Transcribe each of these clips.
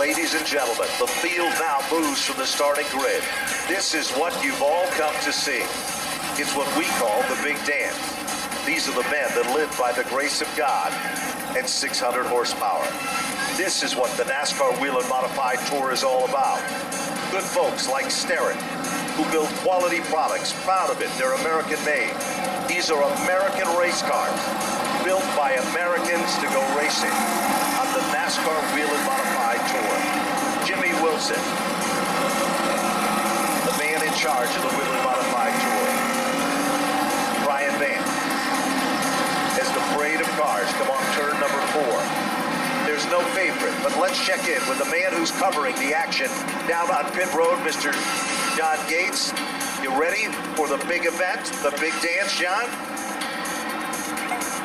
Ladies and gentlemen, the field now moves from the starting grid. This is what you've all come to see. It's what we call the Big Dance. These are the men that live by the grace of God and 600 horsepower. This is what the NASCAR Wheel and Modified Tour is all about. Good folks like Stafford, who build quality products, proud of it, they're American made. These are American race cars, built by Americans to go racing on the NASCAR Wheel and Modified Tour. Jimmy Wilson, the man in charge of the Wheel and Modified Tour. Brian Vance, as the parade of cars come on turn number 4. There's no favorite, but let's check in with the man who's covering the action down on pit road, Mr. John Gates. You ready for the big event, the big dance, John?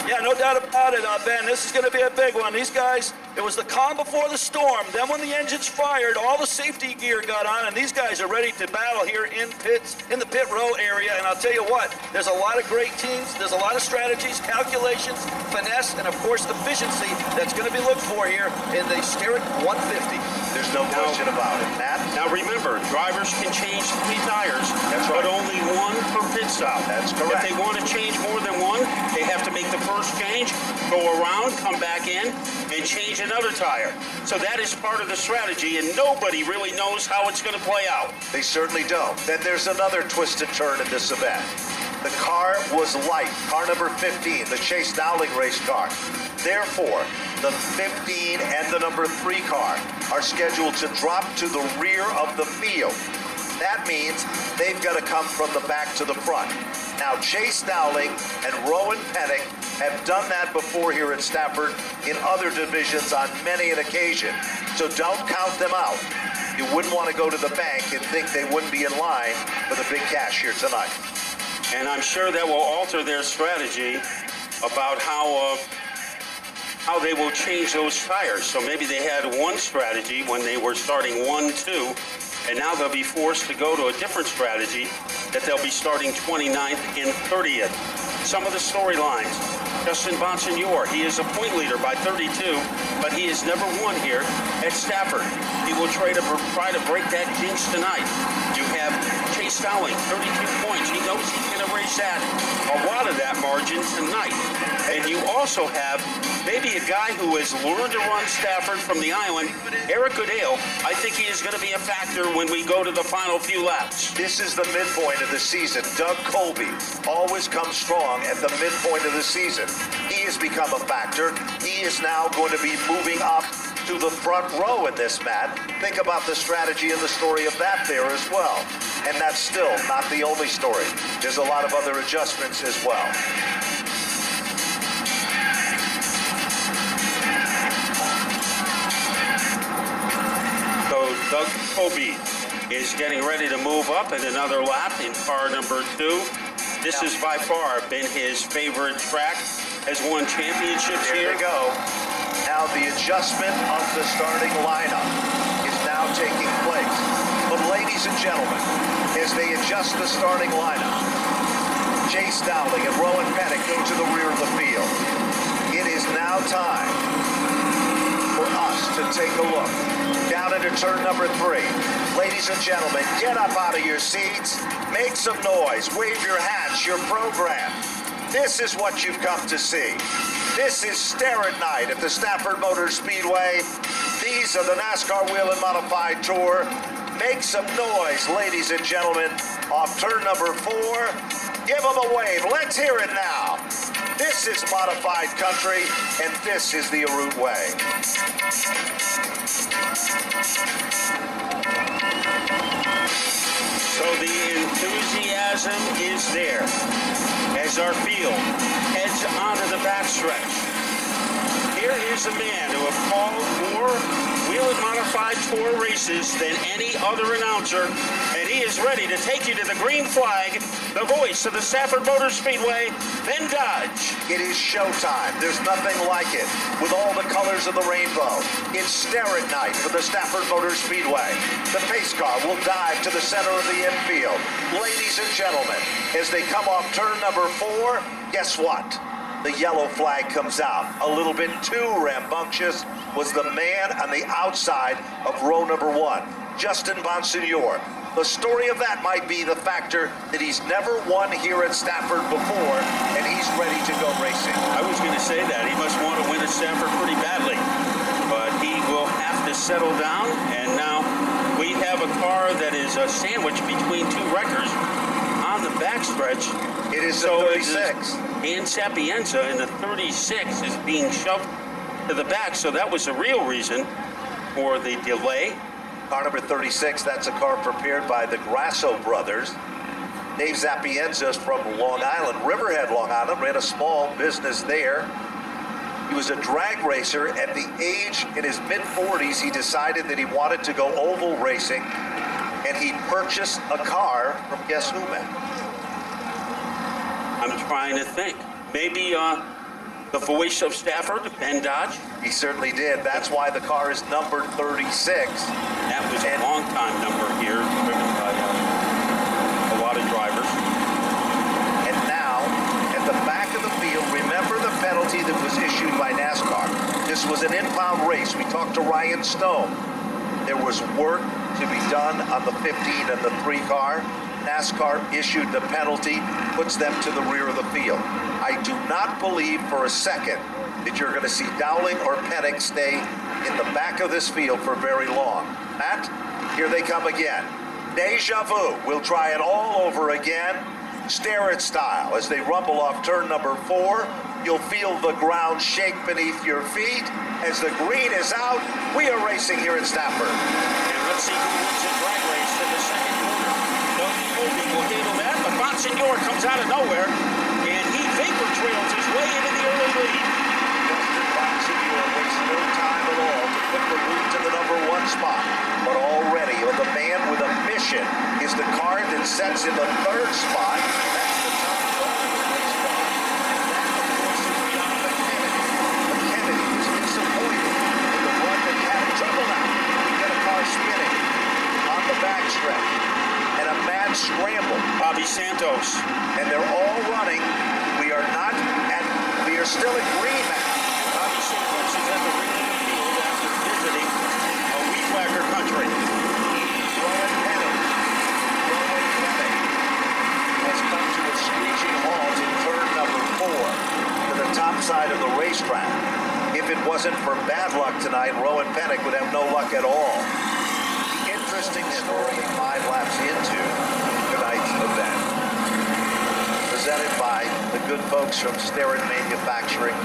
Yeah, no doubt about it, Ben. This is going to be a big one. These guys, it was the calm before the storm. Then when the engines fired, all the safety gear got on, and these guys are ready to battle here in the pit row area. And I'll tell you what, there's a lot of great teams. There's a lot of strategies, calculations, finesse, and of course efficiency that's going to be looked for here in the Stafford 150. There's no question about it, Matt. Now remember, drivers can change 3 tires, but only 1 per pit stop. That's correct. If they want to change more than 1, they have to make the first change, go around, come back in, and change another tire. So that is part of the strategy, and nobody really knows how it's going to play out. They certainly don't. Then there's another twisted turn in this event. The car was light, car number 15, the Chase Dowling race car. Therefore, the 15 and the number 3 car are scheduled to drop to the rear of the field. That means they've got to come from the back to the front. Now, Chase Dowling and Rowan Pennick have done that before here at Stafford in other divisions on many an occasion. So don't count them out. You wouldn't want to go to the bank and think they wouldn't be in line for the big cash here tonight. And I'm sure that will alter their strategy about how they will change those tires. So maybe they had one strategy when they were starting 1, 2, and now they'll be forced to go to a different strategy that they'll be starting 29th and 30th. Some of the storylines. Justin Bonsignore, he is a point leader by 32, but he has never won here at Stafford. He will try to break that jinx tonight. You have Chase Dowling, 32 points. He knows he can erase that, a lot of that margin tonight. And you also have maybe a guy who has learned to run Stafford from the island, Eric Goodale. I think he is going to be a factor when we go to the final few laps. This is the midpoint of the season. Doug Colby always comes strong at the midpoint of the season. He has become a factor. He is now going to be moving up to the front row in this, Matt. Think about the strategy and the story of that there as well. And that's still not the only story. There's a lot of other adjustments as well. So Doug Colby is getting ready to move up in another lap in car number 2. This has by far been his favorite track, has won championships here. There they go. Now the adjustment of the starting lineup is now taking place. But ladies and gentlemen, as they adjust the starting lineup, Chase Dowling and Rowan Pennick go to the rear of the field. It is now time for us to take a look down into turn number 3. Ladies and gentlemen, get up out of your seats, make some noise, wave your hats, your program. This is what you've come to see. This is Stafford night at the Stafford Motor Speedway. These are the NASCAR Wheel and Modified Tour. Make some noise, ladies and gentlemen, off turn number 4. Give them a wave. Let's hear it now. This is Modified Country, and this is the Arute Way. So the enthusiasm is there as our field heads onto the backstretch. Here is a man who has called more Wheel and Modified Tour races than any other announcer, and he is ready to take you to the green flag, the voice of the Stafford Motor Speedway, Ben Dodge. It is showtime. There's nothing like it. With all the colors of the rainbow, it's Stafford night for the Stafford Motor Speedway. The pace car will dive to the center of the infield. Ladies and gentlemen, as they come off turn number 4, guess what? the yellow flag comes out. A little bit too rambunctious was the man on the outside of row number 1, Justin Bonsignor. The story of that might be the factor that he's never won here at Stafford before, and he's ready to go racing. I was going to say that. He must want to win at Stafford pretty badly. But he will have to settle down, and now we have a car that is a sandwich between two wreckers on the backstretch. It is the 36. And Sapienza in the 36 is being shoved to the back, so that was the real reason for the delay. Car number 36, that's a car prepared by the Grasso brothers. Dave Sapienza is from Long Island, Riverhead, Long Island, ran a small business there. He was a drag racer. At the age, in his mid-40s, he decided that he wanted to go oval racing, and he purchased a car from guess who, man? I'm trying to think. Maybe the voice of Stafford, Ben Dodge? He certainly did. That's why the car is numbered 36. That was a long-time number here, driven by a lot of drivers. And now, at the back of the field, remember the penalty that was issued by NASCAR. This was an impound race. We talked to Ryan Stone. There was work to be done on the 15 and the 3 car. NASCAR issued the penalty, puts them to the rear of the field. I do not believe for a second that you're going to see Dowling or Pennick stay in the back of this field for very long. Matt, here they come again. Deja vu. We'll try it all over again. Stare-it style. As they rumble off turn number 4, you'll feel the ground shake beneath your feet. As the green is out, we are racing here at Stafford. And let's see who wins the drag race in the second quarter. Dougie Oldie will handle that, but Bonsignor comes out of nowhere, and he vapor trails his way into the early lead. Justin Bonsignor wastes no time at all to put the lead to the number 1 spot. But already, the man with a mission is the car that sets in the 3rd spot. That's the top car in the race car. And that, of course, is John McKennedy. McKennedy was disappointed in the run that he had in trouble now. We get a car spinning on the backstretch. And a mad scramble. Bobby Santos. And they're all running. We are still at green now. Bobby Santos is at the ring of the field after visiting a weed whacker country. Rowan Pennick has come to a screeching halt in turn number 4 to the top side of the racetrack. If it wasn't for bad luck tonight, Rowan Pennick would have no luck at all. The interesting story 5 laps into tonight's event, presented by the good folks from Starrett Manufacturing.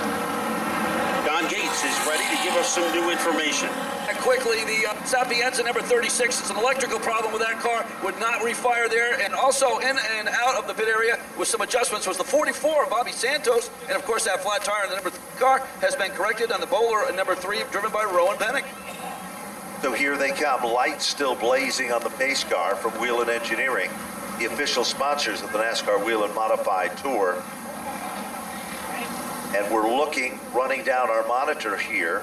Don Gates is ready to give us some new information. And quickly, the Sapienza number 36, it's an electrical problem with that car, would not refire there. And also in and out of the pit area with some adjustments was the 44, Bobby Santos. And of course, that flat tire in the number 3 car has been corrected on the bowler at number 3, driven by Rowan Pennick. So here they come, lights still blazing on the pace car from Whelen Engineering, the official sponsors of the NASCAR Whelen Modified Tour. And we're looking, running down our monitor here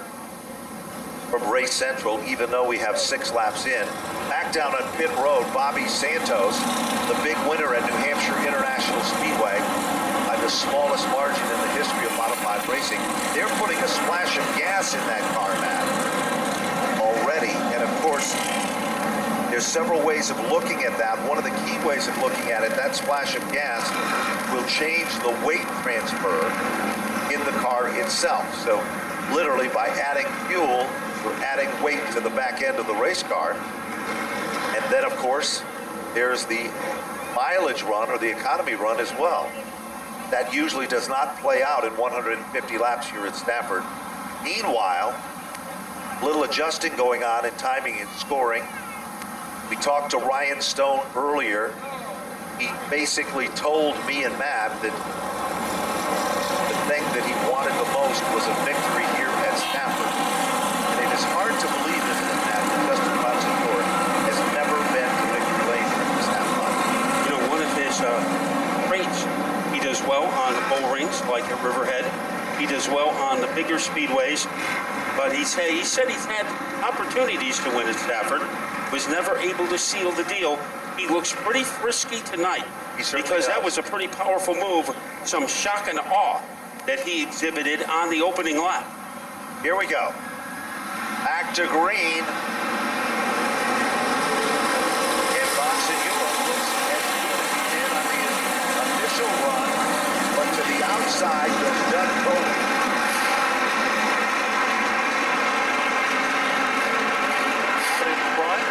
from Race Central, even though we have 6 laps in. Back down on pit road, Bobby Santos, the big winner at New Hampshire International Speedway by the smallest margin in the history of modified racing. They're putting a splash of gas in that car, Matt, already. And of course, there's several ways of looking at that. One of the key ways of looking at it, that splash of gas will change the weight transfer in the car itself. So literally by adding fuel, we're adding weight to the back end of the race car. And then of course, there's the mileage run or the economy run as well. That usually does not play out in 150 laps here at Stafford. Meanwhile, little adjusting going on in timing and scoring. We talked to Ryan Stone earlier. He basically told me and Matt that the thing that he wanted the most was a victory here at Stafford. And it is hard to believe, isn't it, Matt, that Justin Bonsignor has never been to victory lane here at Stafford. You know, one of his traits, he does well on the bull rings, like at Riverhead. He does well on the bigger speedways. But he said he's had opportunities to win at Stafford, was never able to seal the deal. He looks pretty frisky tonight because that was a pretty powerful move. Some shock and awe that he exhibited on the opening lap. Here we go. Back to green. And Bonsignore looks as good as he did on the initial run, but to the outside goes Doug Coley. Out in front,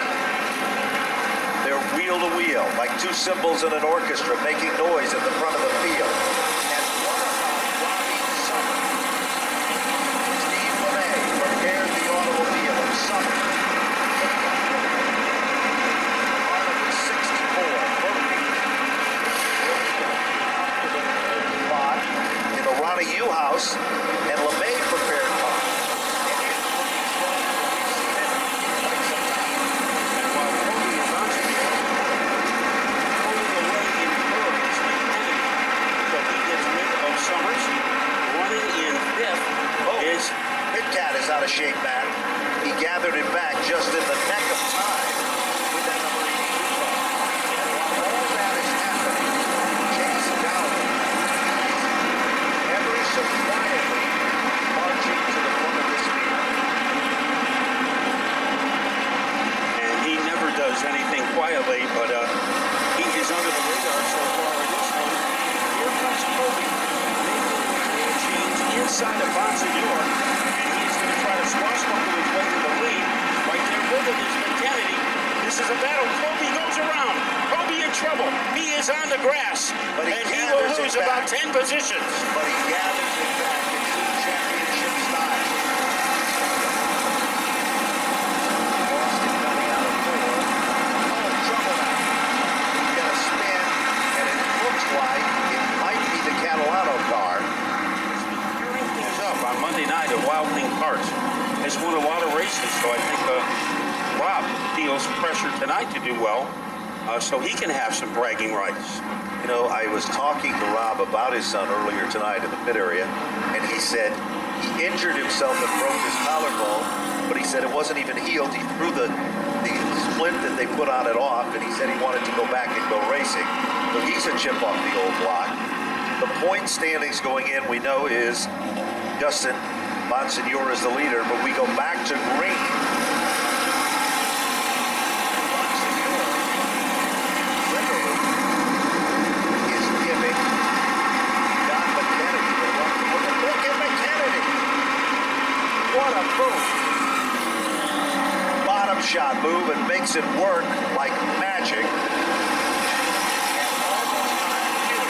they're wheel to wheel, like two cymbals in an orchestra making noise at the front of the field. And what about Robbie Summer? Steve LeMay prepared the automobile of Summer. On the 64, spot in the Ronnie U house, and LeMay prepared car. And it's looking stronger than we've seen it in quite some time. And while Cody is on here, pulling away in third is McKinney. So he gets rid of Summers. Running in fifth is Pitcat is out of shape, Matt. He gathered it back just in the nick of time with that number 82 car. And while all that is happening, Chase Dowling ever so quietly marching to the front of this field. and he never does anything quietly, but he is under the radar so far in this one. Here comes Kobe making a clean change inside of Bonsignore, and he is going to try to swashbuckle his way to the lead. Right there with him is McKennedy. This is a battle. Kobe goes around. Kobe in trouble. He is on the grass, But he and he gathers will it lose about back. 10 positions. But he gathers it back in true championship style. Austin coming out of four. Oh, trouble now. He's got a spin, and it looks like it might be the Catalano car. Gearing things up on Monday night at Wild Thing Karts has won a lot of races, so I think Rob feels pressure tonight to do well, so he can have some bragging rights. You know, I was talking to Rob about his son earlier tonight in the pit area, and he said he injured himself and broke his collarbone, but he said it wasn't even healed. He threw the splint that they put on it off, and he said he wanted to go back and go racing. So he's a chip off the old block. The point standings going in, we know, is Justin Bonsignore is the leader, but we go back to green. Bonsignore literally is giving Don McKennedy the run. Look at McKennedy. What a move. Bottom shot move and makes it work like magic. And almost on cue.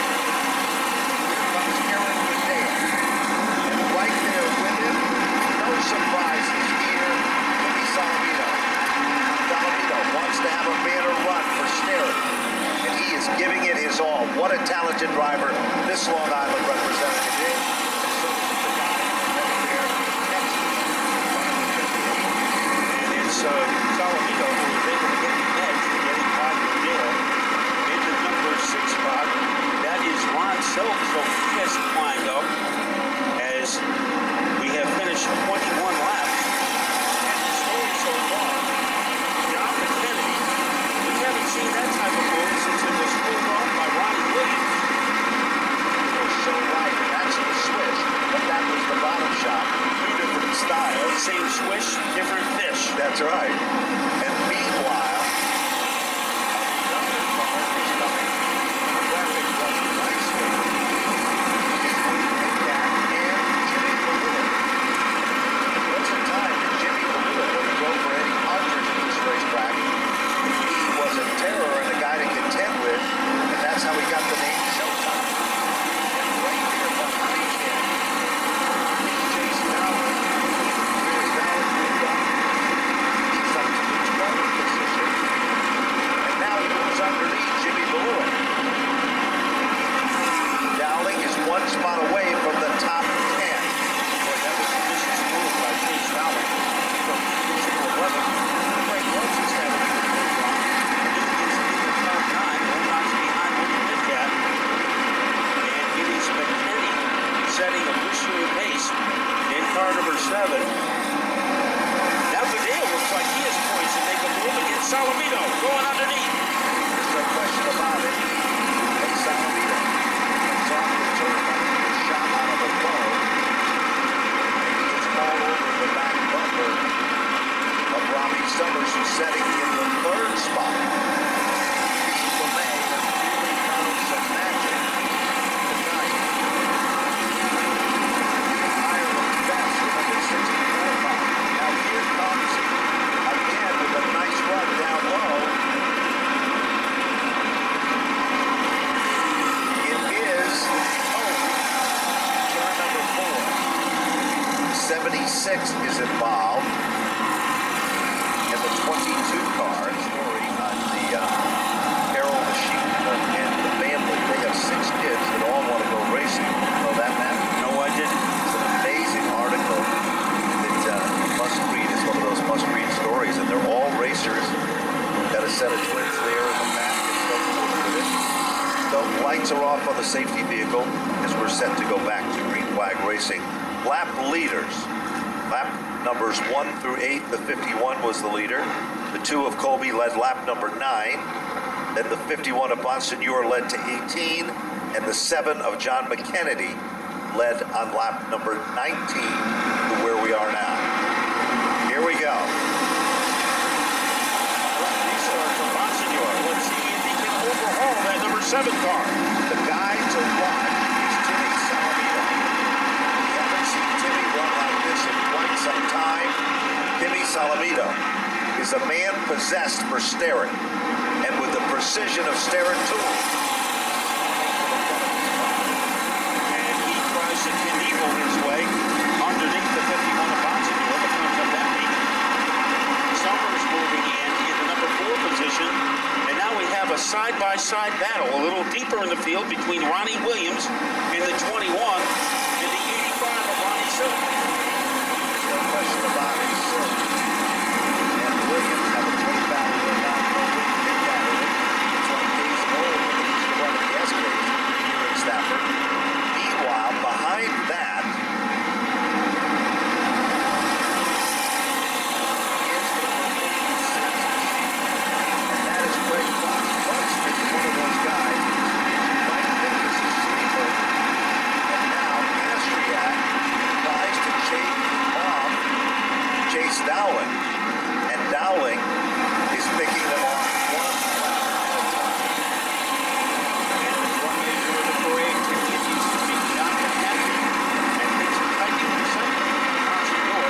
Here comes Aaron Padilla. And right there with him, no surprises here, Jimmy Salamito. Salamito wants to have a banner run for Sterry, and he is giving it his all. What a talented driver this Long Island representative is. And so is the guy right there next to him. And it's Salamito who is able to get the edge, getting by Padilla into number 6 spot. That is Ron Silk, so he has climbed up as we have finished 21 laps. And the story so far, John McKennedy, we haven't seen that type of move since it was pulled off by Ronnie Williams. You're so right. That's the switch, but that was the bottom shot. Two different styles. Same swish, different fish. That's right. And meanwhile, another car is coming. Traffic running nicely. Pitcat and Jimmy Balloon. What's the time that Jimmy Balloon would go for any partners in this racetrack? He was a terror and a guy to contend with, and that's how he got the name Showtime. And right there behind him, Chase Dowling. Here's Dowling moved up. He's up to the 12th position. And now he moves underneath Jimmy Balloon. Dowling is one spot away from the top 10. Boy, that was a vicious move by Chase Dowling from position 11. Craig Welch is having a good move on. He is in the top 9, 1 notch behind William Pitcat. And it is McKinney setting a pursuing pace in car number 7. Now Padilla looks like he is poised to make a move against Salamito, going underneath. There's no question about it. And Salamito comes off the turn like a shot out of a bow. lights are off on the safety vehicle as we're set to go back to green flag racing. Lap leaders. Lap numbers 1 through 8, the 51 was the leader. The 2 of Colby led lap number 9. Then the 51 of Bonsignor led to 18. And the 7 of John McKennedy led on lap number 19 to where we are now. Here we go. Restart for Bonsignor. Let's see if he can overhaul that number 7 car. The guy to watch is Timmy Salamito. We haven't seen Timmy run like this in quite some time. Timmy Salamito is a man possessed for steering, and with the precision of steering tools. And he tries to knievel his way underneath the 51 of Bonsignor, but comes up empty. Summers moving in the number 4 position, and now we have a side-by-side battle a little deeper in the field between Ronnie Williams in the 21 and the 85 of Ronnie Silk. No question about it. Silk and Williams have a great battle right now. Nobody can gather it. It's like days of old when they used to run the Escapades here in Stafford. Meanwhile, behind that is Greg Fox. Fox is one of those guys you might think is a sleeper. And now Astriak tries to chase off Chase Dowling. And Dowling is picking them off one lap at a time. And the front major of the parade continues to be John McKenzie, and things are tightening for second. Bonsignor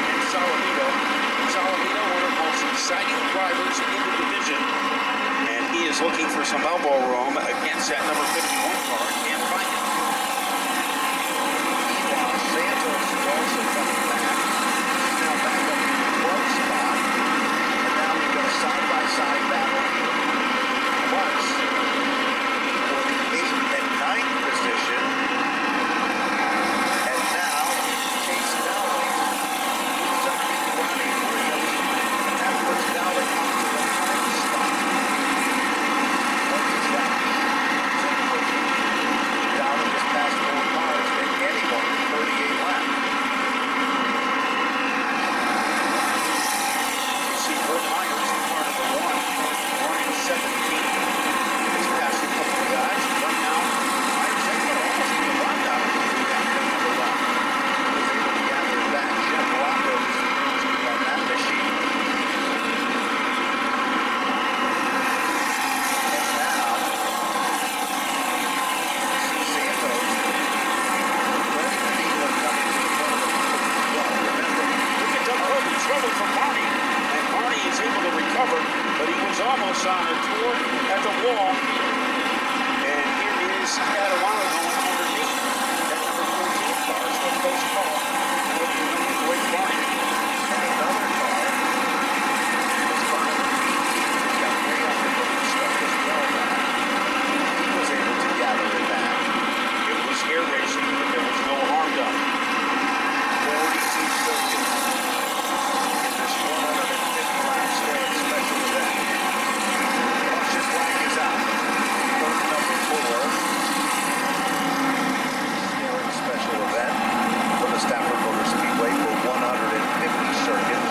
and Salamito. Salamito, one of the most exciting drivers in the division, and he is looking for some elbow room against that number 51 car. Can't find it. Meanwhile, Santos is also coming back. He's now back up in the 12th spot. And now we've got a side-by-side battle here. Once for the 8th and 9th position. And now Chase Dowling moves up to Ronnie Williams. And that puts Dowling up to the 9th spot. What does that mean? Simply, Dowling has passed more cars than anyone in 38 laps. You see Bert Myers in car number 1, running 17. He's passed a couple of guys, but now Myers ain't going to almost be a run out of number 1. Was able to gather it back. Jeff Rocco is on that machine. And now, see Santos ready to be one coming to the front of the field. Well, remember, Look at Doug Kirby, trouble for Marty, and Marty is able to recover, but he was almost on a tour at the wall. And here is Catalano going underneath that number 14 car. So a close call. Great Marty. and another car was behind the 18. Got way up in the lead stuff as well now. He was able to gather it back. It was air racing, but there was no harm done. 42 circuits in this 150-lap staring special event. Caution flag is out. Turn number 4. Staring special event for the Stafford Motor Speedway for 150 circuits.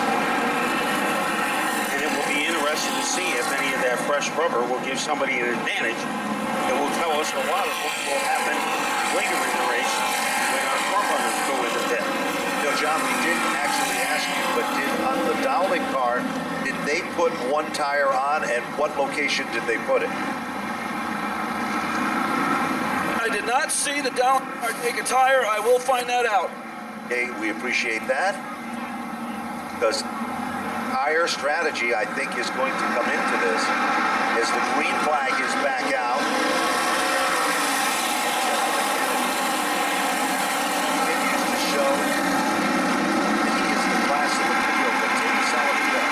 And it will be interesting to see if any of that fresh rubber will give somebody an advantage. It will tell us a lot of what will happen later in the race when our front runners go into pit. You know, John, we didn't actually ask you, but did on the Dowling car, did they put one tire on, and what location did they put it? I did not see the down car take a tire. I will find that out. Okay, we appreciate that. Because tire strategy, I think, is going to come into this as the green flag is back out. Continues to show that he is the class of the field, but Timmy Salamito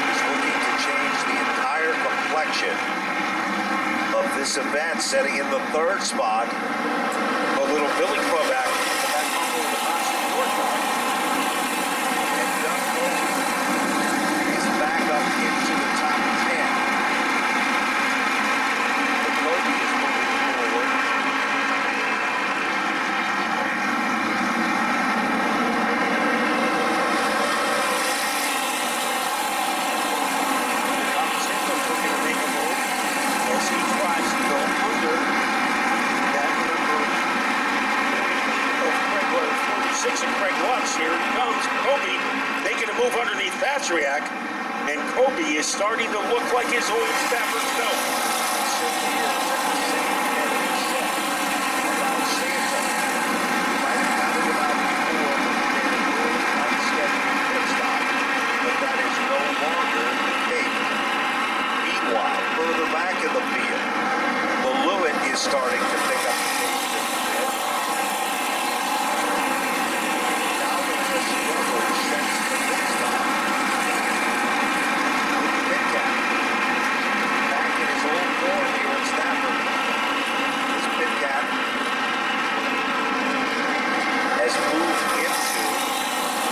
is looking to change the entire complexion of this event, setting in the 3rd spot. A little Billy Club action for that fumble of the Bonsignor car. And Doug Colby is back up into the top 10. The move underneath Patriak, and Kobe is starting to look like his old Stafford self. Further back in the field, the Lewitt is starting to pick up the pace just a bit. Now the struggle sets the pit stop. Pitcat back in his old form here at Stafford. This Pitcat has moved into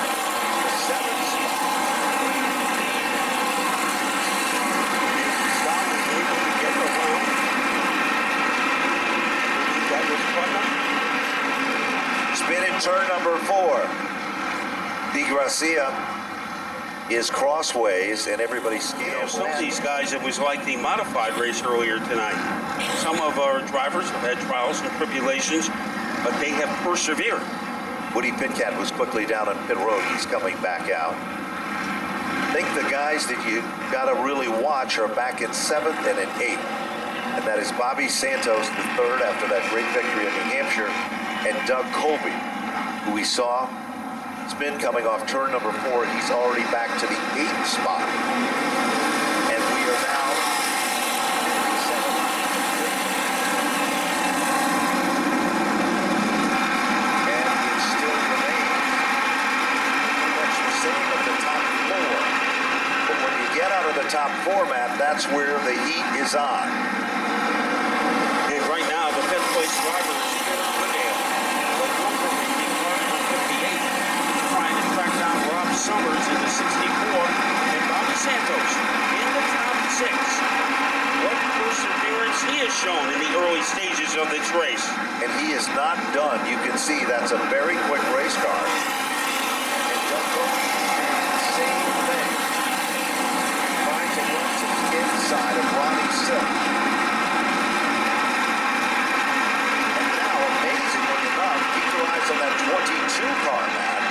the 7th spot. Spin in turn number 4. DeGracia is crossways, and everybody's Some of these guys, it was like the modified race earlier tonight. Some of our drivers have had trials and tribulations, but they have persevered. Woody Pitcat was quickly down on pit road. He's coming back out. I think the guys that you got to really watch are back in 7th and in 8th. And that is Bobby Santos, the 3rd after that great victory in New Hampshire, and Doug Colby, who we saw spin coming off turn number 4. He's already back to the 8th spot. And we are now in the 7th. And it still remains pretty much the same at the top 4. But when you get out of the top 4, Matt, that's where the heat is on. And right now, the 5th place driver is Peter Goodale, the number leading car number 58, trying to track down Rob Summers in the 64, and Bobby Santos in the top 6. What perseverance he has shown in the early stages of this race. And he is not done. You can see that's a very quick race car. And Doug Colby is doing the same thing, trying to run to the inside of Ronnie Silk. On that 22 car, Matt,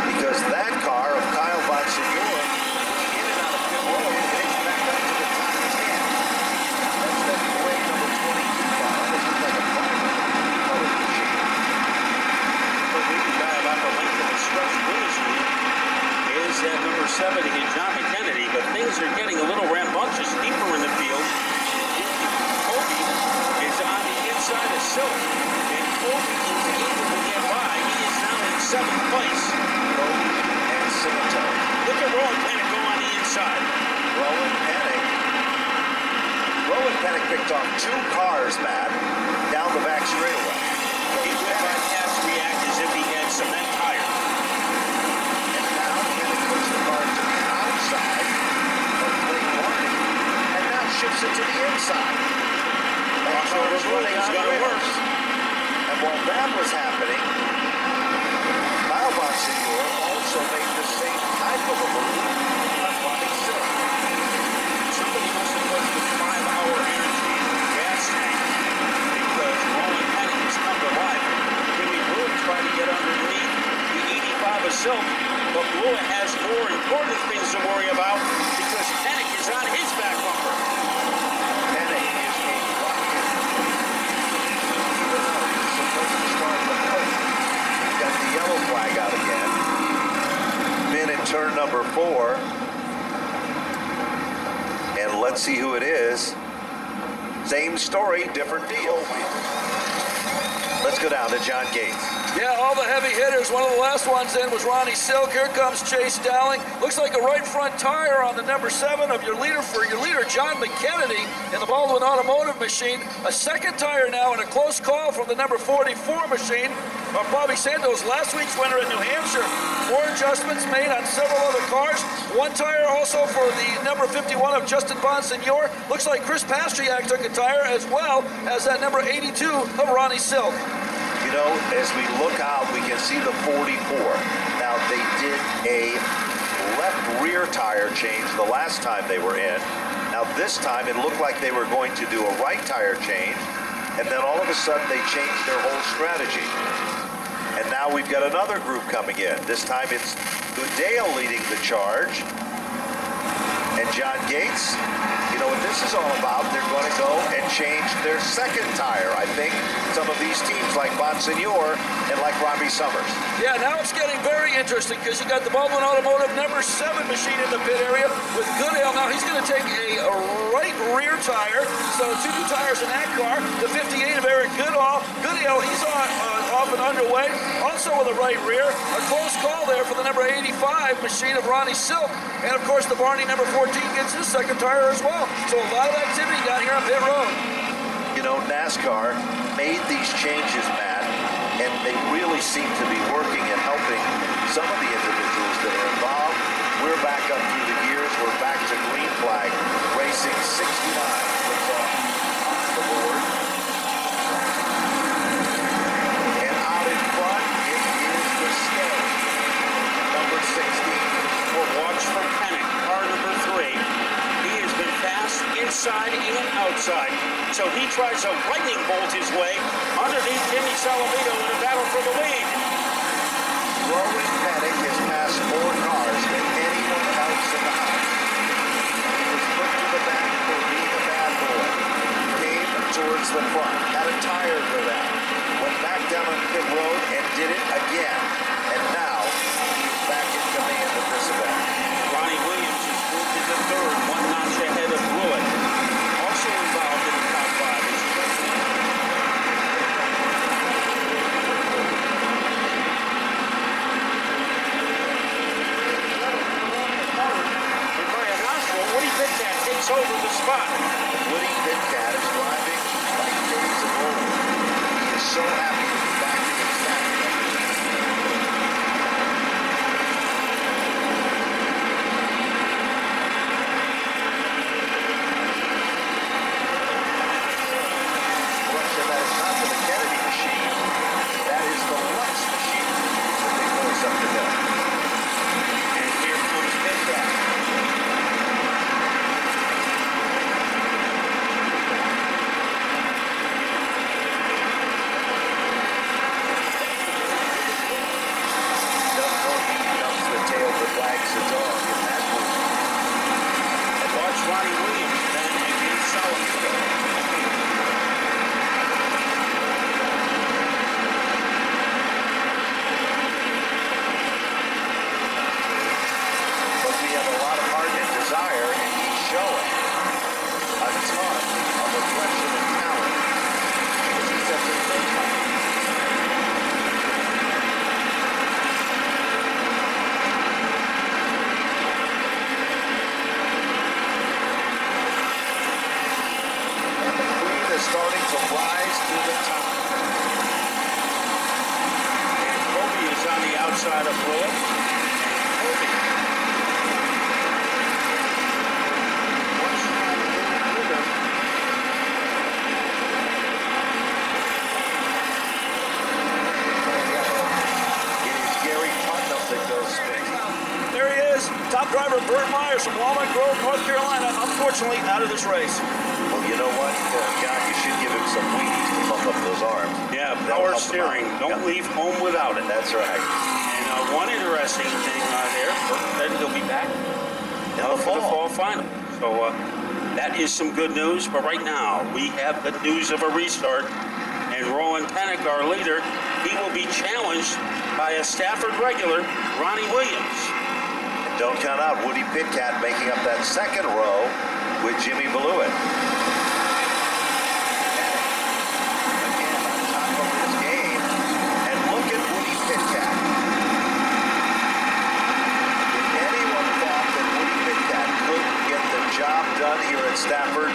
because that car of Kyle Bonsignor in and out of pit road and heads back up to the top 10. That's that gray number 22 car. This is like a primer colored machine. What we can buy about the length of the stretch winners lead is that number 7 in John McKennedy, but things are getting a little rambunctious deeper in the field. Kobe is on the inside of Silk. Kobe is able to get by. He is now in 7th place. Kobe and Santos. Look at Rowan Panic go on the inside. Rowan Panic picked off 2 cars, Matt, down the back straightaway. He went by Patriak as if he had cement tires. And now Panic puts the car to the outside of Blake Warning, and now shifts it to the inside. That car is running out of reverse. And while that was happening, Kyle Bonsignor also made the same type of a move on Ronnie Silk. Somebody must have put the 5-hour energy in the gas tank because Rowan Panic has come to life. Jimmy Brewer tried to get underneath the 85 of Silk, but Brewer has more important things to worry about because Panic is on his back bumper. Panic is being locked in. Got the yellow flag out again. Been in turn number 4. And let's see who it is. Same story, different deal. Let's go down to John Gates. Yeah, all the heavy hitters. One of the last ones in was Ronnie Silk. Here comes Chase Dowling. Looks like a right front tire on the number 7 of your leader John McKennedy in the Baldwin Automotive machine. A second tire now and a close call from the number 44 machine of Bobby Santos, last week's winner at New Hampshire. 4 adjustments made on several other cars. 1 tire also for the number 51 of Justin Bonsignor. Looks like Chris Pastriak took a tire as well as that number 82 of Ronnie Silk. You know, as we look out, we can see the 44. Now, they did a left rear tire change the last time they were in. Now, this time, it looked like they were going to do a right tire change, and then all of a sudden, they changed their whole strategy. And now we've got another group coming in. This time, it's Goodale leading the charge. And John Gates, you know what this is all about? They're going to go and change their second tire. I think some of these teams like Bonsignor and like Robbie Summers. Yeah, now it's getting very interesting because you got the Baldwin Automotive number 7 machine in the pit area with Goodale. Now he's going to take a right rear tire. So 2 new tires in that car. The 58 of Eric Goodale, he's off and underway. Also with a right rear. A close call there for the number 85 machine of Ronnie Silk. And of course the Barney number 14 gets his second tire as well. So a lot of activity down here on pit road. You know, NASCAR made these changes, Matt, and they really seem to be working and helping some of the individuals that are involved. We're back up through the gears. We're back to green flag racing. 69 puts on the board. And out in front, it is the Stay, number 16. Well, watch from Panic, car number 3. He has been fast inside and outside. So he tries to lightning bolt his way underneath Jimmy Salamito in a battle for the lead. Rowan Panic has passed more cars than anyone else in the house. He was put to the back for being a bad boy. Came towards the front, had a tire go down, went back down on pit road and did it again. And now he's back in command of this event. Ronnie Williams is moved into 3rd, 1 notch ahead of Blewett. Also involved in the top 5 is Woody Pitcat takes over the spot. Woody Pitcat is driving like days of old. He is so happy to be back in his family. Question that is not the Kennedy machine. That is the Lux machine that they force up the hill. And here comes Pitcat. Wags the dog in that move. And watch Ronnie Williams then against Salamito. But we have a lot of heart and desire, and he's showing a ton of aggression and talent as he sets his first time. Starting to rise to the top. And Kobe is on the outside of Blewett. Kobe. What's trying to do with him? It is Gary Putnam that goes spin. There he is, top driver Bert Myers from Walnut Grove, North Carolina, unfortunately out of this race. Well, you know what, John, you should give him some wheaties to pump up those arms. Yeah, That'll power help him steering. out. Don't leave home without it. That's right. And one interesting thing there, then he'll be back for the fall final. So that is some good news. But right now, we have the news of a restart. And Rowan Panic, our leader, he will be challenged by a Stafford regular, Ronnie Williams. And don't count out Woody Pitcat making up that second row with Jimmy Blewett. Again, on top of his game. And look at Woody Pitcat. If anyone thought that Woody Pitcat couldn't get the job done here at Stafford,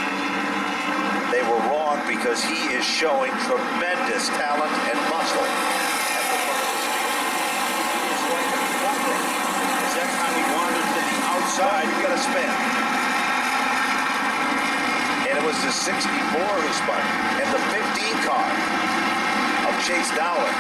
they were wrong, because he is showing tremendous talent and muscle at the front of his field. It's like a fumbling, because that time he wandered to the outside. You got to spin. And it was the 64 who spun. And the 15 car of Chase Dowling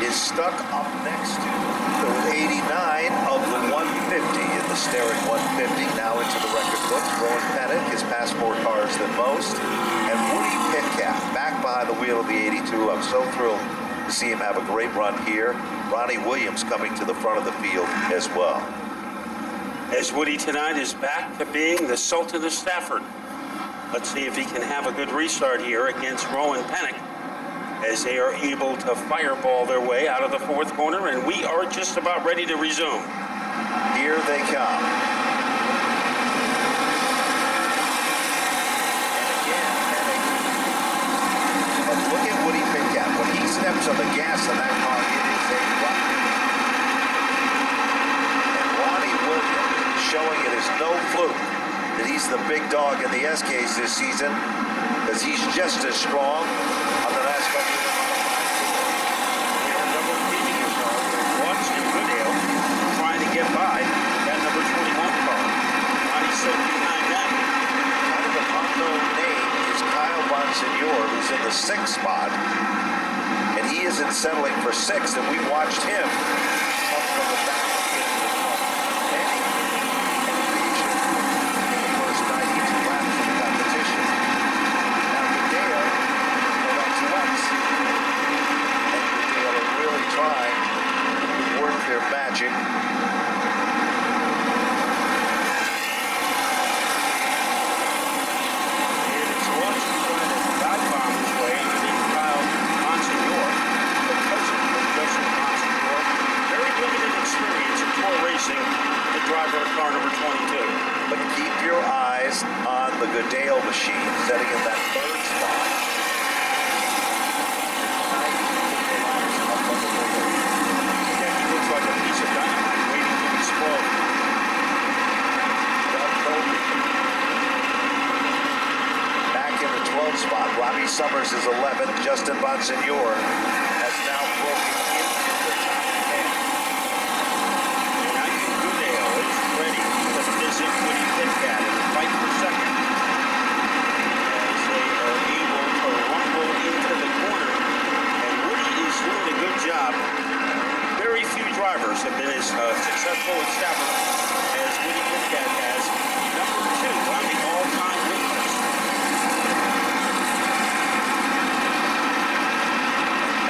is stuck up next to the 89 of the 150 in the Starrett 150. Now into the record books. Rowan Panic has passed more cars than most. And Woody Pitcat back behind the wheel of the 82. I'm so thrilled to see him have a great run here. Ronnie Williams coming to the front of the field as well. As Woody tonight is back to being the Sultan of Stafford. Let's see if he can have a good restart here against Rowan Pennock as they are able to fireball their way out of the fourth corner, and we are just about ready to resume. Here they come. But look at Woody Pitkat. When he steps on the gas of that car, it is a rocket. And Ronnie Williams showing it is no fluke that he's the big dog in the SKs this season, because he's just as strong on the last couple of years. Watching Goodale trying to get by that number 21 car. Ronnie's so behind that. Kind of an unknown name is Kyle Bonsignor, who's in the 6th spot, and he isn't settling for 6th, and we watched him come from the back into the front. Many occasions in the first 92 laps of the competition. Now Goodale, well, that's Lex, and Goodale are really trying to work their magic. The driver of car number 22. But keep your eyes on the Goodale machine setting in that 3rd spot. Yeah, he looks like a piece of dynamite waiting to explode. Back in the 12th spot. Robbie Summers is 11th. Justin Bonsignor has now broken into the top 10. Ready to visit Woody Pitkat in the fight for second as they are able to rumble into the corner, and Woody is doing a good job. Very few drivers have been as successful at Stafford as Woody Pitkat has. Number 2 on the all-time win list.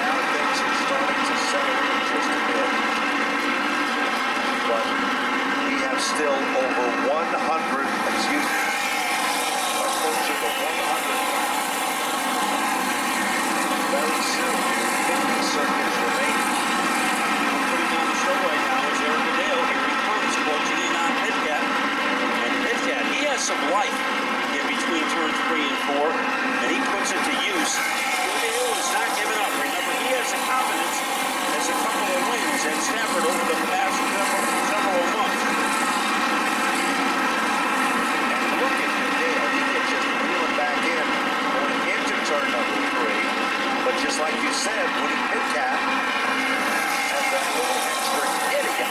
Now things are starting to settle in just a bit. But we have still over 100, approaching the 100 lap. Very soon, 50 circuits remaining. Putting on the show right now is Eric Goodale. Here he comes, closing in on Pitkat. And Pitkat, he has some life in between turns 3 and 4, and he puts it to use. Goodale is not giving up. Remember, he has the confidence as a couple of wins at Stafford over the past several months. Look at Goodale. He can just reel it back in going into turn number 3. But just like you said, Woody Pitkat has that little extra idiot.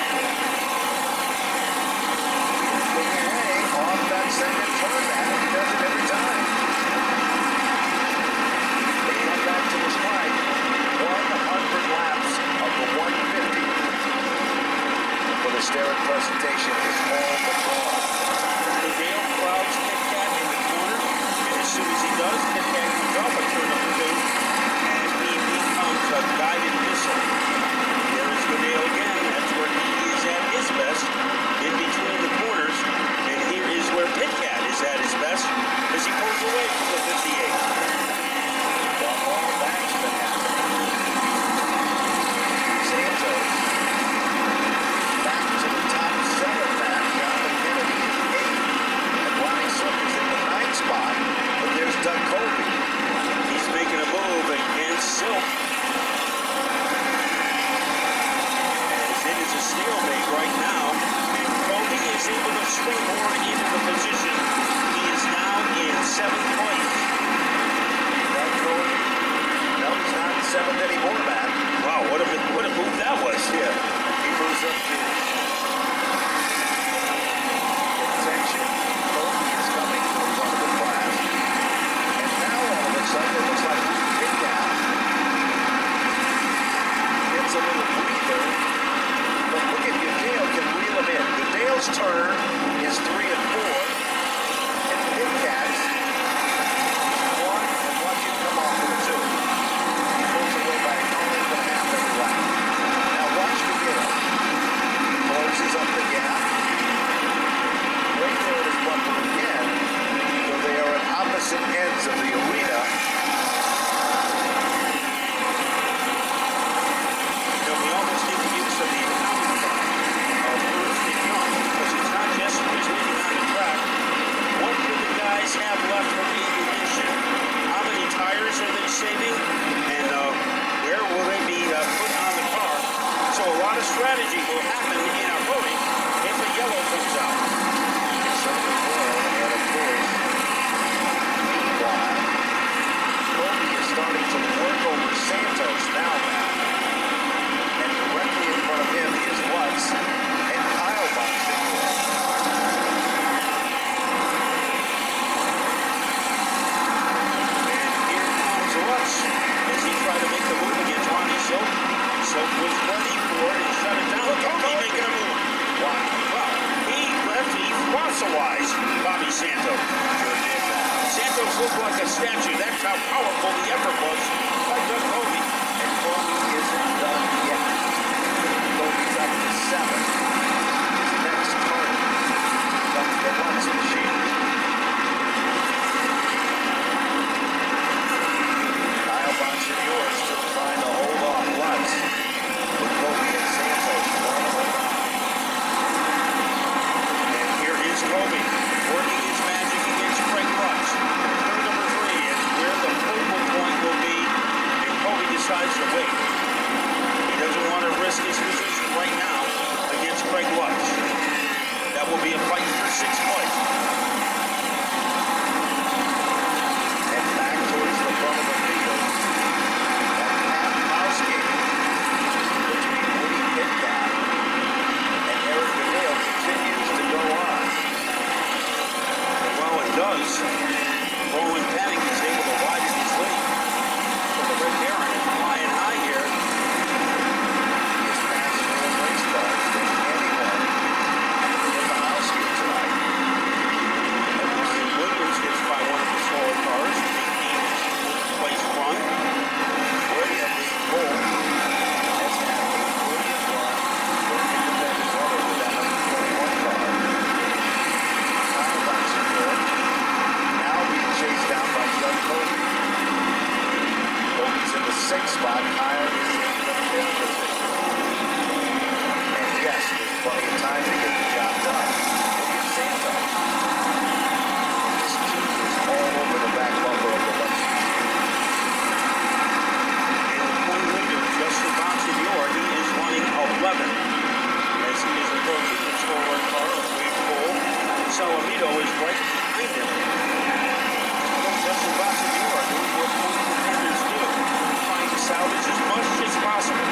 Away off that second turn, man. He does it every time. They come back to the strike. 100 laps of the 150 for the Starrett presentation is all but gone. Goodale clouds Pitkat in the corner, and as soon as he does, Pitkat comes off of turn number 2, and he becomes a guided missile. There is Goodale again. That's where he is at his best, in between the corners, and here is where Pitkat is at his best as he pulls away from the 58. Well, all that's been happening. Santos back to the top 7 back. John Kennedy in 8th. And Ronnie Summers in the 9th spot. But there's Doug Colby. He's making a move against Silk. As it is a stalemate right now, and Colby is able to springboard into the position. He is now in 7th place. Doug Colby. No, he's not in 7th anymore, Matt. Wow, what a move that was. Yeah. He moves up to contention. Colby is coming to the front of the class. And now all of a sudden it looks like Woody Pitkat gets a little breather. But look at Goodale can reel him in. Goodale's turn is 3 and 4. And Pitkat one and watch him come off with a 2. He pulls away by only the otherwise, Bobby Santos. Santos looked like a statue. That's how powerful the effort was by Doug Kobe. And Kobe isn't done yet. Kobe's up to 7. His next target comes the Lutz machine. Kyle Bonsignor is still trying to hold off Lutz with Kobe and Santos 1-0. And here is Kobe working his magic against Craig Lutz. Turn number 3 is where the focal point will be, and Kobe decides to wait. He doesn't want to risk his position right now against Craig Lutz. That will be a fight for 6th place. And back towards the front of the field. That half house game between Woody Pitcat and Eric DeVille continues to go on. Well, it does. Roland Penning is able to widen his lead. So the Red Baron is flying high here. He is faster in race cars than anyone in the house here tonight. And Ryan Williams gets by one of the slower cars, 18th place run. Williams Bull has had a brilliant run for an independent runner with that number 21 car. Kyle Bonsignor now being chased down by Doug Kobe. Kobe's in the 6th spot. Kyle is in the 5th position. And yes, there's plenty of time to get the job done. Look at Santos. His team is all over the back bumper of the Lutz machine. And the point leader, Justin Bonsignor, he is running 11th as he is approaching the slower car of Wade Cole. Salamito is right behind him. Justin Bonsignor doing what point contenders do, trying to salvage as much as possible.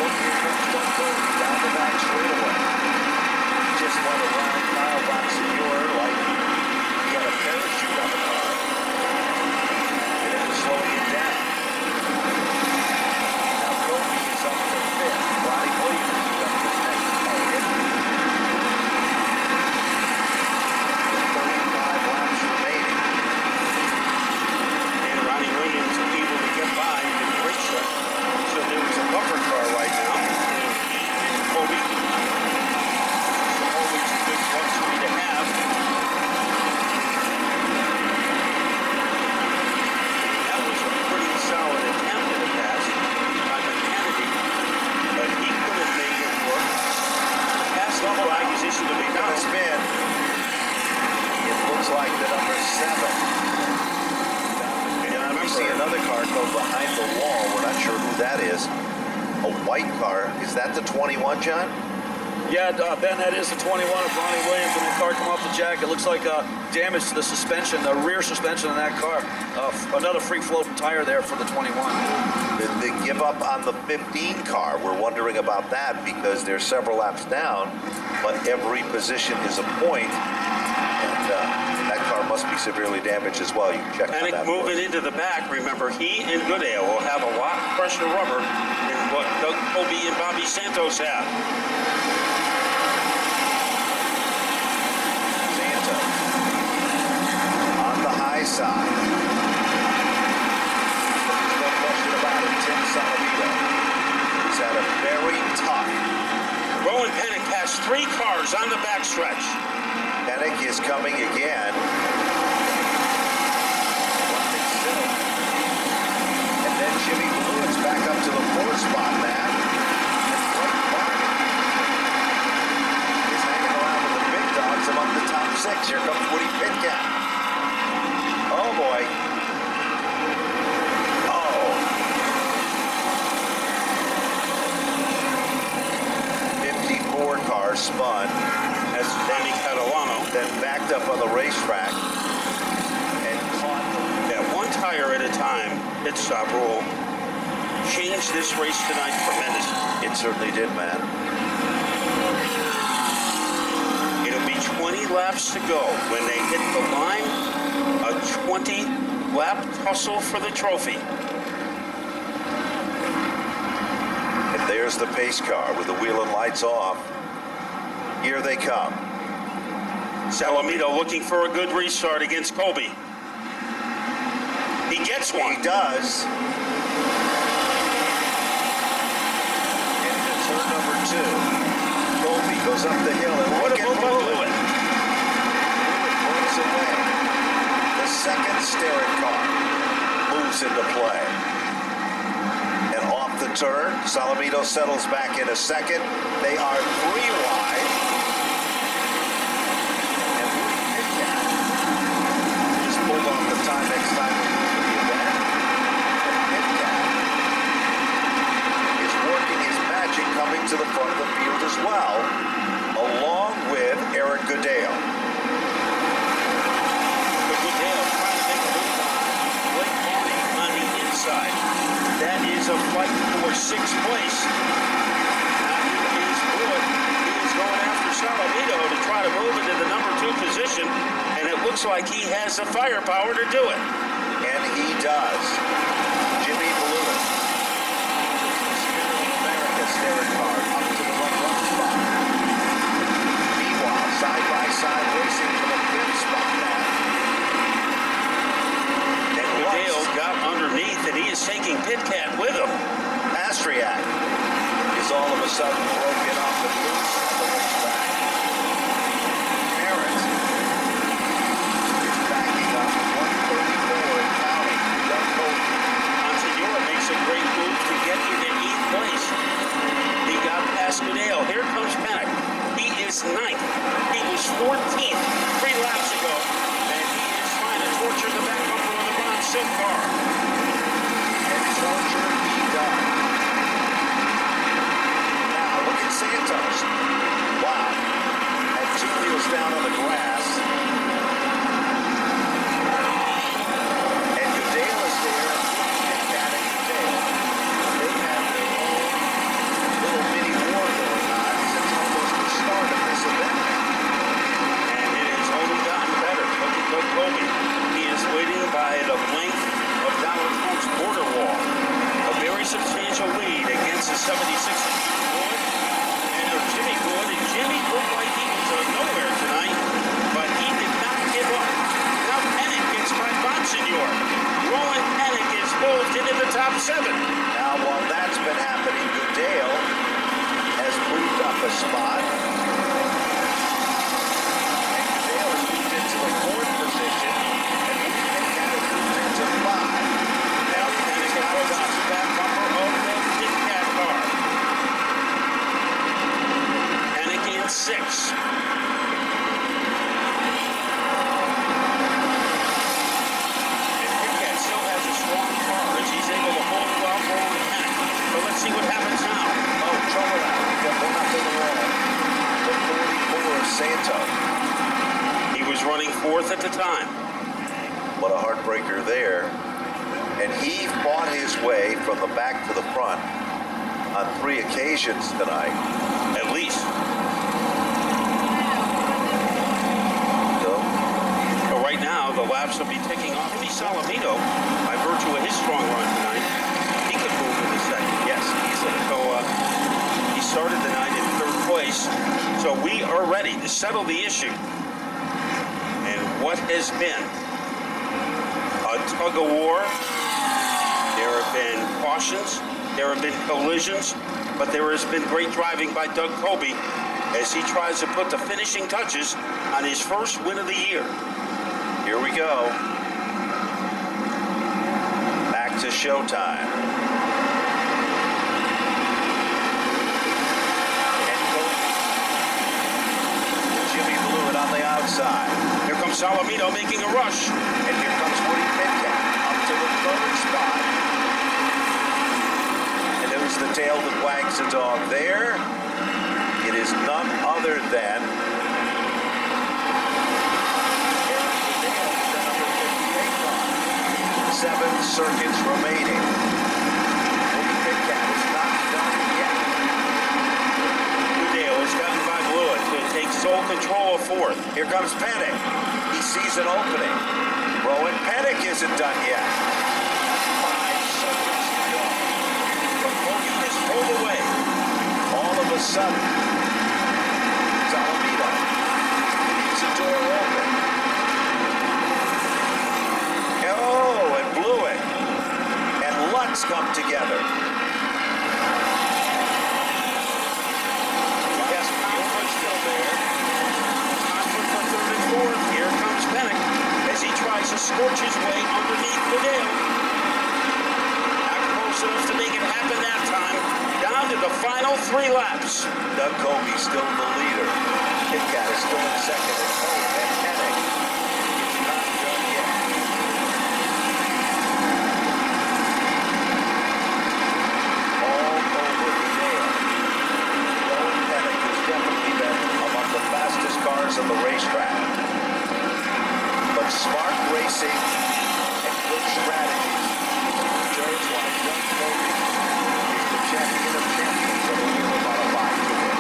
Look, here comes Doug Kobe down the back straightaway. He just went around Kyle Bonsignor like he had a parachute on the car. And it was slowing him down. Now Kobe is up to 5th. Ronnie Williams is up to 10th. With 35 laps remaining. And Ronnie Williams is able to get by the race truck. So there is a bumper car right now. And Kobe. So always a good luxury to have. That was a pretty solid attempt at a pass by Kennedy, but he could have made it work. Pass level flag is issued to be Got a down. spin. It looks like the number 7. And We see another car go behind the wall. We're not sure who that is. A white car. Is that the 21, John? Yeah, Ben, that is the 21 of Ronnie Williams. When the car come off the jack, it looks like damage to the suspension, the rear suspension on that car. Another free floating tire there for the 21. They give up on the 15 car. We're wondering about that because they're several laps down, but every position is a point, and that car must be severely damaged as well. You can check on Panic that. moving into the back. Remember, he and Goodale will have a lot fresher rubber than what Doug Kobe and Bobby Santos have. Santos on the high side. There's no question about it. Tim Salamito has had a very tough. Rowan Panic passed 3 cars on the backstretch. Panic is coming again. And then Jimmy Blue's back up to the 4th spot, man. And Blake Barney is hanging around with the big dogs among the top 6. Here comes Woody Pitcat. Oh, boy. Oh. 54 cars spun. As Danny Catalano. Then backed up on the racetrack and caught That one tire at a time, pit stop rule, changed this race tonight tremendously. It certainly did, man. It'll be 20 laps to go when they hit the line. A 20-lap tussle for the trophy. And there's the pace car with the wheel and lights off. Here they come. Salamito looking for a good restart against Colby. He gets one. He does. Into turn number 2. Colby goes up the hill and What look at about Blewett. Blewett? Blewett moves away. The second steering car moves into play. And off the turn, Salamito settles back in a second. They are 3 wide. And Woody Pitcat just pulled off the time next time we move to the event. And Pitcat is working his magic coming to the front of the field as well, along with Eric Goodale. Goodale trying to make a move on Blake Barney on the inside. That is a fight for 6th place. Now here is Blewett. He is going after Salamito to try to move into the number 2 position, and it looks like he has the firepower to do it. And he does. Jimmy Blewett. America steering car up to the run spot. Meanwhile, side by side racing for the 5th spot now. And Goodale got underneath, and he is taking Pitcat with him. Astriak is all of a sudden broken off and loose on the racetrack. Parrott is backing up 134 and counting. Doug Colby. Montefiore makes a great move to get into 8th place. He got past Goodale. Here comes Panic. He is 9th. He was 14th 3 laps ago, and he is trying to torture the back bumper of the Ron Silk car. And torture he does. Now look at Santos. Wow. Had 2 wheels down on the grass. And Goodale is there. Pitcat and Goodale. They have their own little mini war going on since almost the start of this event. And it has only gotten better. Look at Doug Colby. He is waiting by the length of Donald Trump's border wall. A very substantial lead against the 76 Blewett and Jimmy Blewett. And Jimmy looked like he was nowhere tonight, but he did not give up. Now Penick gets by Bonsignor. Rowan Penick is moved into the top 7. Now, while that's been happening, Goodale has moved up a spot. And Goodale has moved into the 4th position. And Pitcat has moved into 5. Now, Penick approaches the back bumper of the Pitcat car. Penick in 6. And Pitcat still has a strong car as he's able to hold well for Penick. But let's see what happens now. Oh, trouble now. We've got 1-0 wrong. The 44 of Santo. He was running 4th at the time. What a heartbreaker there. And he fought his way from the back to the front on 3 occasions tonight. At least. So, But right now, the laps will be ticking off. Maybe Salamito, by virtue of his strong run tonight, he could move in the second. Yes, easily. So he started the night in 3rd place. So we are ready to settle the issue. And what has been a tug of war. There have been cautions. There have been collisions. But there has been great driving by Doug Colby as he tries to put the finishing touches on his first win of the year. here we go. Back to showtime. And Colby. Jimmy Blewett on the outside. Here comes Salamito making a rush. And here comes Woody Pitcat up to the 3rd spot. And there's the tail that wags the dog there. It is none other than Eric Goodale, the number 58 car. 7 circuits remaining. Woody Pitcat is not done yet. Goodale has gotten by Blewett to take sole control of 4th. Here comes Panic. He sees an opening. Rowan Panic isn't done yet. 5 circuits to go. But Colby is pulled away. All of a sudden, Salamito leaves the door 3 laps. Doug Colby still the leader. Kit Kat is still in second. And Hope and Hennig is not done yet. All over the nail. Rowan Hennig has definitely been among the fastest cars on the racetrack. But smart racing and good strategies shows why Doug Colby is the champion of champions of the Wheel Modified Tour.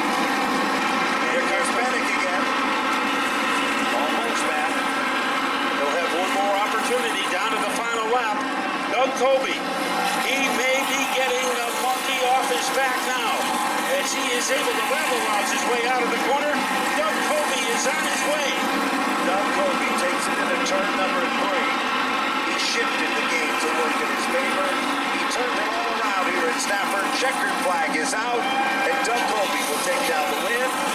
Here comes Hennig again. Almost, man. He'll have one more opportunity down to the final lap. Doug Colby, he may be getting the monkey off his back now. As he is able to level-rouse his way out of the corner, Doug Colby is on his way. Doug Colby takes it into turn number 3. He shifted the game to work in his favor. He turned it all around here at Stafford. Checkered flag is out, and Doug Colby will take down the win.